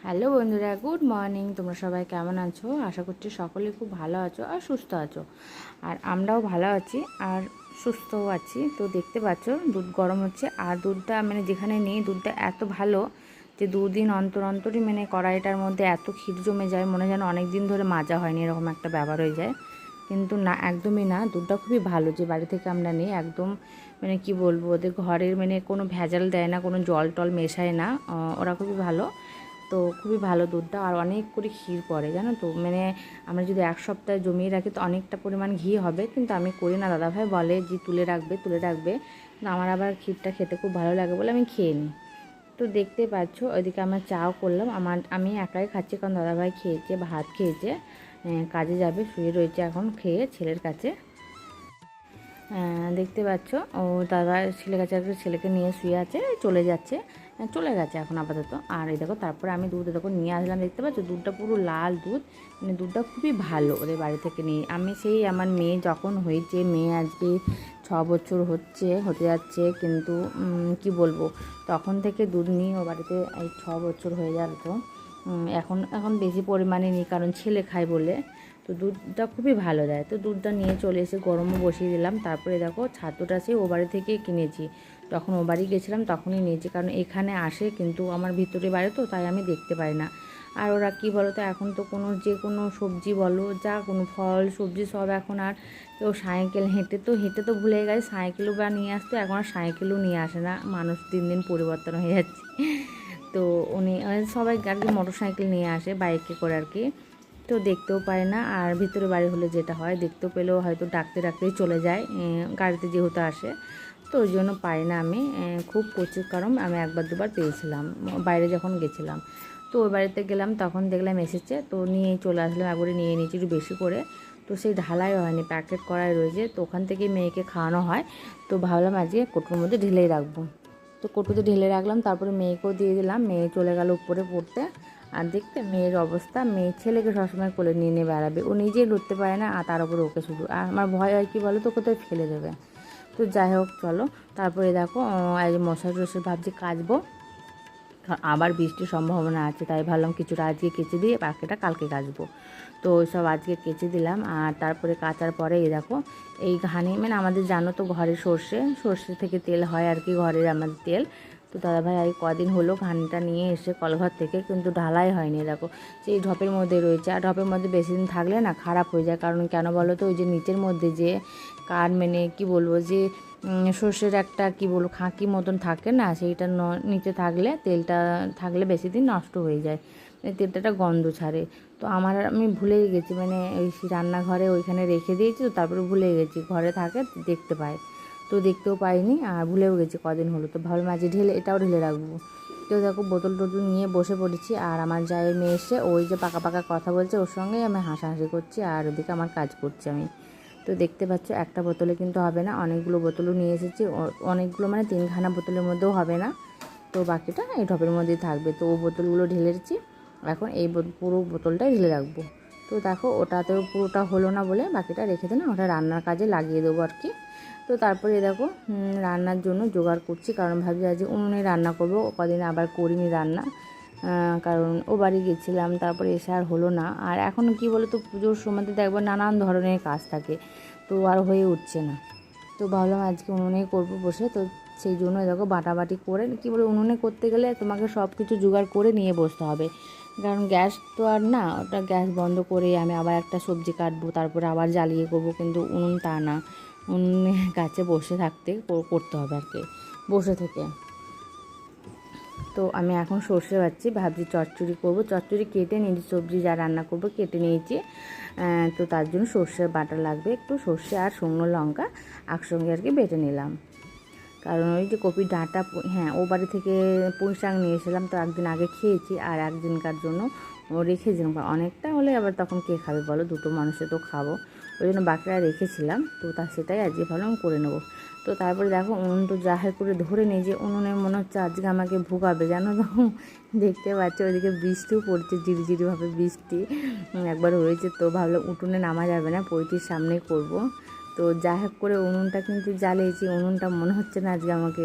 Hello বন্ধুরা, good morning. তোমরা সবাই কেমন আছো? আশা করছি সকলে খুব ভালো আছো আর সুস্থ আছো। আর আমরাও ভালো আছি আর সুস্থও আছি। তো দেখতে পাচ্ছ দুধ গরম হচ্ছে, আর দুধটা যেখানে নিই দুধটা এত ভালো যে দুদিন অন্তর অন্তরই কড়াইটার মধ্যে এত ক্ষীর জমে যায়, মনে যেন অনেক দিন ধরে মাজা হয়নি, এরকম একটা ব্যাপার হয়ে যায়। কিন্তু না, একদমই না। দুধটা খুবই ভালো যে বাড়ি থেকে আমরা নিই, একদম কি বলবো, ওদের ঘরের কোনো ভেজাল দেয় না, কোনো জল টল মেশায় না। ওরা খুবই ভালো। তো খুবই ভালো দুধটা, আর অনেক করে ক্ষীর পড়ে জানো তো। আমরা যদি এক সপ্তাহ জমিয়ে রাখি তো অনেকটা পরিমাণ ঘি হবে, কিন্তু আমি করি না। দাদাভাই বলে যে তুলে রাখবে তুলে রাখবে, কিন্তু আমার আবার ক্ষীরটা খেতে খুব ভালো লাগে বলে আমি খেয়ে নিই। তো দেখতে পাচ্ছ ওইদিকে আমার চাও করলাম। আমি একাই খাচ্ছি, কারণ দাদাভাই খেয়েছে, ভাত খেয়েছে, কাজে যাবে, শুয়ে রয়েছে এখন খেয়ে ছেলের কাছে। দেখতে পাচ্ছ ও দাদা ছেলের কাছে একটা ছেলেকে নিয়ে শুয়ে আছে, চলে যাচ্ছে, চলে গেছে এখন আপাতত। আর এই দেখো তারপরে আমি দুধ দেখো নিয়ে আসলাম। দেখতে পাচ্ছ দুধটা পুরো লাল দুধ, দুধটা খুবই ভালো ওদের বাড়ি থেকে নিয়ে। আমি সেই আমার মেয়ে যখন হয়েছে, মেয়ে আজকে 6 বছর হতে যাচ্ছে, কিন্তু কি বলবো, তখন থেকে দুধ নিই ও বাড়িতে। এই 6 বছর হয়ে গেল। তো এখন এখন বেশি পরিমাণে নিই, কারণ ছেলে খায় বলে। তো দুধটা খুবই ভালো দেয়। তো দুধটা নিয়ে চলে এসে গরমও বসিয়ে দিলাম। তারপরে দেখো ছাতুটা সে ও বাড়ি থেকেই কিনেছি, যখন ও বাড়ি গেছিলাম তখনই নিয়েছি, কারণ এখানে আসে কিন্তু আমার ভিতরে বাড়ি, তো তাই আমি দেখতে পাই না। আর ওরা কী বলো তো, এখন তো যে কোনো সবজি বলো, যা কোনো ফল সবজি সব এখন আর কেউ সাইকেল হেঁটে তো ভুলে গেছে, সাইকেলও বা নিয়ে আসতো, এখন আর সাইকেলও নিয়ে আসে না। মানুষ দিন দিন পরিবর্তন হয়ে যাচ্ছে। তো উনি সবাই আর কি মোটর সাইকেল নিয়ে আসে, বাইকে করে আর কি। তো দেখতেও পায় না। আর ভিতরে বাড়ি হলে যেটা হয়, দেখতেও পেলেও হয়তো ডাকতে ডাকতেই চলে যায়, গাড়িতে যেহেতু আসে। তো ওই জন্য পাই না আমি। খুব প্রচুর, কারণ আমি একবার দুবার পেয়েছিলাম বাইরে যখন গেছিলাম। তো ওই বাড়িতে গেলাম, তখন দেখলাম এসেছে, তো নিয়ে চলে আসলাম, একবারে নিয়ে নিয়েছি একটু বেশি করে। তো সেই ঢালাই হয়নি, প্যাকেট করাই রয়েছে, তো ওখান থেকেই মেয়েকে খাওয়ানো হয়। তো ভাবলাম আজকে কোটোর মধ্যে ঢেলেই রাখবো। তো কোটোতে ঢেলে রাখলাম, তারপরে মেয়েকেও দিয়ে দিলাম। মেয়ে চলে গেল উপরে পড়তে। আর দেখতে মেয়ের অবস্থা, মেয়ে ছেলেকে সবসময় কোলে নিয়ে নিয়ে বেড়াবে, ও নিজেই লড়তে পারে না, আর তার উপরে ওকে শুধু। আর আমার ভয় হয় কি বলো তো, কোথায় ফেলে দেবে। তো যাই হোক চলো, তারপরে দেখো এই মশারি টশারি ভাবছি কাচবো, আবার বৃষ্টির সম্ভাবনা আছে, তাই ভাবলাম কিছুটা আজকে কেচে দিয়ে বাকিটা কালকে কাচবো। তো সব আজকে কেচে দিলাম। আর তারপরে কাচার পরে এই দেখো এই ঘানি, আমাদের জানো তো ঘরের সর্ষে থেকে তেল হয় আর কি, ঘরের আমাদের তেল। তো দাদাভাই এই কদিন হলো ঘানিটা নিয়ে এসে কলঘর থেকে, কিন্তু ঢালাই হয়নি। দেখো সেই ঢপের মধ্যে রয়েছে, আর ঢপের মধ্যে বেশি দিন থাকলে না খারাপ হয়ে যায়। কারণ কেন বলো তো, ওই যে নিচের মধ্যে যে কার কি বলবো, যে সর্ষের একটা কি বলবো খাঁকি মতন থাকে না, সেইটা নিচে থাকলে, তেলটা থাকলে বেশি দিন নষ্ট হয়ে যায়, তেলটা একটা গন্ধ ছাড়ে। তো আমি ভুলেই গেছি, ওই রান্নাঘরে ওইখানে রেখে দিয়েছি, তো তারপরে ভুলে গেছি, ঘরে থাকে দেখতে পাই, তো দেখতেও পাইনি আর ভুলেও গেছি কদিন হলো। তো ভাবলাম মাঝে এটাও ঢেলে রাখবো। তো দেখো বোতল টোতল নিয়ে বসে পড়েছি, আর আমার জায়ের মেয়ে এসে ওই যে পাকা পাকা কথা বলছে, ওর সঙ্গেই আমি হাসাহাসি করছি, আর ওদিকে আমার কাজ করছি আমি। তো দেখতে পাচ্ছ একটা বোতলে কিন্তু হবে না, অনেকগুলো বোতলও নিয়ে এসেছি, অনেকগুলো 3খানা বোতলের মধ্যেও হবে না। তো বাকিটা এই ঢপের মধ্যেই থাকবে। তো ও বোতলগুলো ঢেলেছি, এখন এই পুরো বোতলটাই ঢেলে রাখবো। তো দেখো ওটাতেও পুরোটা হলো না বলে বাকিটা রেখে দিলাম, ওটা রান্নার কাজে লাগিয়ে দেবো আর কি। তো তারপরে দেখো রান্নার জন্য জোগাড় করছি, কারণ ভাবছি আজ উনুনে রান্না করবো, কদিন আবার করিনি রান্না, কারণ ও বাড়ি গেছিলাম, তারপরে এসে আর হলো না। আর এখন কি বলো তো, পুজোর সময়তে দেখবো নানান ধরনের কাজ থাকে, তো আর হয়ে উঠছে না। তো ভাবলাম আজকে উনুনেই করবো বসে। তো সেই জন্য দেখো বাটাবাটি করে কি বলে, উনুনে করতে গেলে তোমাকে সব কিছু জোগাড় করে নিয়ে বসতে হবে, কারণ গ্যাস তো আর না, ওটা গ্যাস বন্ধ করে আমি আবার একটা সবজি কাটবো, তারপরে আবার জ্বালিয়ে করবো। কিন্তু উনুন তা না, উনুনে কাছে বসে থাকতে করতে হবে আর কি, বসে থেকে। তো আমি এখন সর্ষে বাচ্ছি, ভাবছি চচ্চড়ি করবো, চচ্চড়ি কেটে নিয়েছি, সবজি যা রান্না করবো কেটে নিয়েছি। তো তার জন্য সর্ষের বাটা লাগবে একটু, সর্ষে আর শুকনো লঙ্কা একসঙ্গে আর কি বেটে নিলাম। কারণ ওই যে কপির ডাঁটা, হ্যাঁ ও বাড়ি থেকে পুঁই শাক নিয়ে এসেছিলাম, তো একদিন আগে খেয়েছি, আর একদিনকার জন্য রেখেছিলাম, অনেকটা হলে আবার তখন কে খাবে বলো, দুটো মানুষে তো খাবো, ওই জন্য বাকিটা রেখেছিলাম। তো সেটাই আজকে ভাবলাম করে নেবো। তো তারপরে দেখো উনুন তো জাহার করে ধরে নিই, যে উনুনে মনে হচ্ছে আজকে আমাকে ভোগাবে জানো তো। দেখতে পাচ্ছি ওইদিকে বৃষ্টিও পড়ছে, ঝিরিঝিরিভাবে বৃষ্টি একবার হয়েছে। তো ভাবলাম উঠোনে নামা যাবে না, পৈটির সামনেই করব। তো যাই হোক করে উনুনটা কিন্তু জ্বালিয়েছি, উনুনটা মনে হচ্ছে না আজকে আমাকে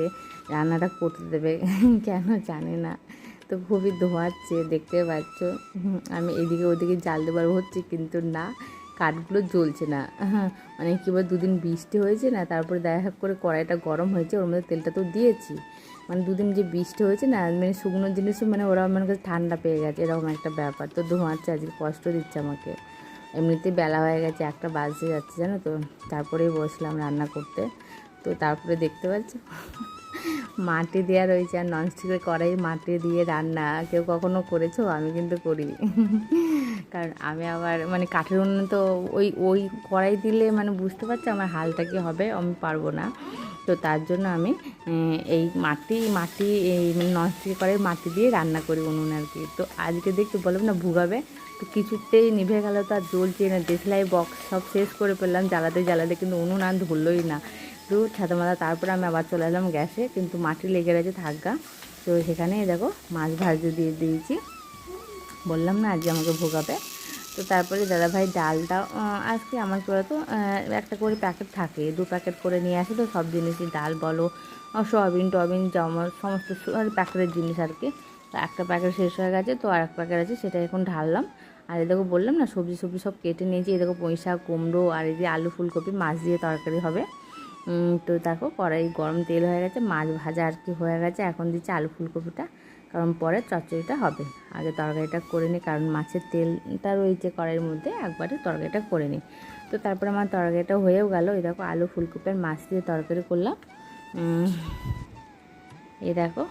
রান্নাটা করতে দেবে, কেন জানি না। তো তো খুবই ধোয়াচ্ছে, দেখতে পাচ্ছ। আমি এদিকে ওদিকে জাল দেবার হচ্ছে, কিন্তু না, কাঠগুলো জ্বলছে না। মানে কী বল, দুদিন বৃষ্টি হয়েছে না, তারপরে দেখা করে কড়াইটা গরম হয়েছে, ওর মধ্যে তেলটা তো দিয়েছি। মানে দুদিন যে বৃষ্টি হয়েছে না, মানে শুকনো জিনিসও মানে ওরা আমার কাছে ঠান্ডা পেয়ে গেছে, এরকম একটা ব্যাপার। তো ধোঁয়াচ্ছে, আজকে কষ্ট দিচ্ছে আমাকে। এমনিতেই বেলা হয়ে গেছে, 1টা বাজতে যাচ্ছে, জানো তো। তারপরেই বসলাম রান্না করতে। তো তারপরে দেখতে পাচ্ছ মাটি দেওয়া রয়েছে, আর ননস্টিকের কড়াই মাটি দিয়ে রান্না কেউ কখনো করেছো? আমি কিন্তু করি। কারণ আমি আবার মানে কাঠের উনুনে তো ওই ওই কড়াই দিলে মানে বুঝতে পারছো আমার হালটা কী হবে, আমি পারবো না। তো তার জন্য আমি এই মাটি এই মানে ননস্টিকের কড়াই মাটি দিয়ে রান্না করি উনুনে আর কি। তো আজকে দেখতে বললাম না ভুগাবে, তো কিছুতেই নিভে গেল, তো আর জ্বলছে না। দেশলাই বক্স সব শেষ করে ফেললাম জ্বালাতে, কিন্তু উনুন আর ধরলই না। তো ছাতা মাথা তারপরে আমি আবার চলে এলাম গ্যাসে, কিন্তু মাটি লেগে রয়েছে থাকগা। তো সেখানে দেখো মাছ ভাজতে দিয়ে দিয়েছি, বললাম না আজকে আমাকে ভোগাবে। তো তারপরে দাদাভাই ডালটা আজকে আমার করে তো একটা করে প্যাকেট থাকে, 2 প্যাকেট করে নিয়ে আসে। তো সব জিনিসই ডাল বলো, সয়াবিন টবিন জামা সমস্ত প্যাকেটের জিনিস আর কি। তো একটা প্যাকেট শেষ হয়ে গেছে, তো আর এক প্যাকেট আছে, সেটা এখন ঢাললাম। আর এই দেখো বললাম না সবজি সব কেটে নিয়েছি। এই দেখো পুঁই শাক, কুমড়ো, আর এই যে আলু ফুলকপি, মাছ দিয়ে তরকারি হবে। তো দেখো কড়াই গরম তেল হয়ে গেছে, মাছ ভাজা আর কি হয়ে গেছে। এখন দিচ্ছি আলু ফুলকপিটা, কারণ পরে চচ্চড়িটা হবে। আগে তরকারিটা করে নিই, কারণ মাছের তেলটা রয়েছে কড়াইয়ের মধ্যে, একবারে তরকারিটা করে নিই। তো তারপরে আমার তরকারিটা হয়েও গেল। এই দেখো আলু ফুলকপি আর মাছ দিয়ে তরকারি করলাম। এই দেখো,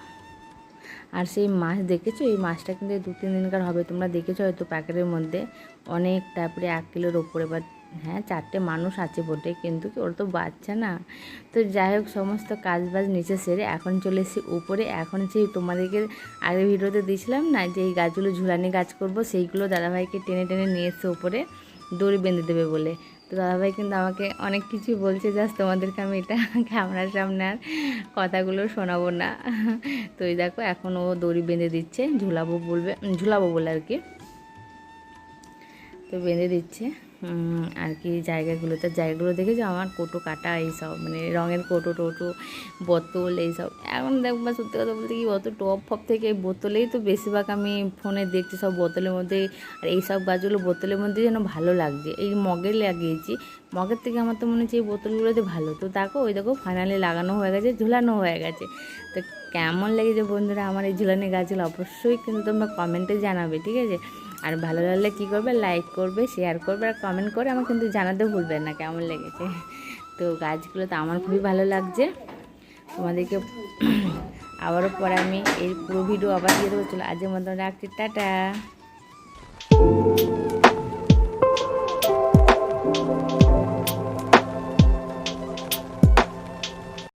আর সেই মাছ দেখেছো, এই মাছটা কিন্তু 2-3 দিনকার হবে। তোমরা দেখেছো হয়তো প্যাকেটের মধ্যে অনেক, তারপরে 1 কিলোর ওপরে। বা হ্যাঁ 4টে মানুষ আছে বটে, কিন্তু কি ওর তো বাচ্চা না। তো যাই হোক, সমস্ত কাজ বাজ নিচে সেরে এখন চলে এসেছি উপরে। এখন সেই তোমাদেরকে আগের ভিডিওতে দিয়েছিলাম না যে এই গাছগুলো ঝুলানি গাছ করব, সেইগুলো দাদাভাইকে টেনে টেনে নিয়ে এসছে উপরে, দড়ি বেঁধে দেবে বলে। তো দাদাভাই কিন্তু আমাকে অনেক কিছুই বলছে, জাস্ট তোমাদেরকে আমি এটা ক্যামেরার সামনে আর কথাগুলো শোনাবো না। তো এই দেখো এখন ও দড়ি বেঁধে দিচ্ছে, ঝুলাবো বলে আর কি। তো বেঁধে দিচ্ছে আর কি জায়গাগুলো দেখেছো আমার কোটো কাটা এইসব, মানে রঙের কোটো টোটো, বোতল এইসব। এখন দেখবা সত্যি কথা বলতে কি, অত টপ ফপ থেকে এই বোতলেই তো বেশিরভাগ আমি ফোনে দেখছি, সব বোতলের মধ্যে। আর এইসব গাছগুলো বোতলের মধ্যে যেন ভালো লাগছে। এই মগে লাগিয়েছি, মগের থেকে আমার তো মনে হচ্ছে এই বোতলগুলোতে ভালো। তো দেখো ওই দেখো ফাইনালি লাগানো হয়ে গেছে, ঝুলানো হয়ে গেছে। তো কেমন লেগেছে বন্ধুরা আমার এই ঝুলানি গাছগুলো, অবশ্যই কিন্তু তোমরা কমেন্টে জানাবে, ঠিক আছে। আর ভালো লাগলে কী করবে, লাইক করবে, শেয়ার করবে, আর কমেন্ট করে আমার কিন্তু জানাতে ভুলবেন না কেমন লেগেছে। তো গাছগুলো তো আমার খুবই ভালো লাগছে। তোমাদেরকে আবারও পরে আমি এই পুরো ভিডিও আবার দিয়ে দেবো। চলো আজকের মতন রাখছি, টাটা।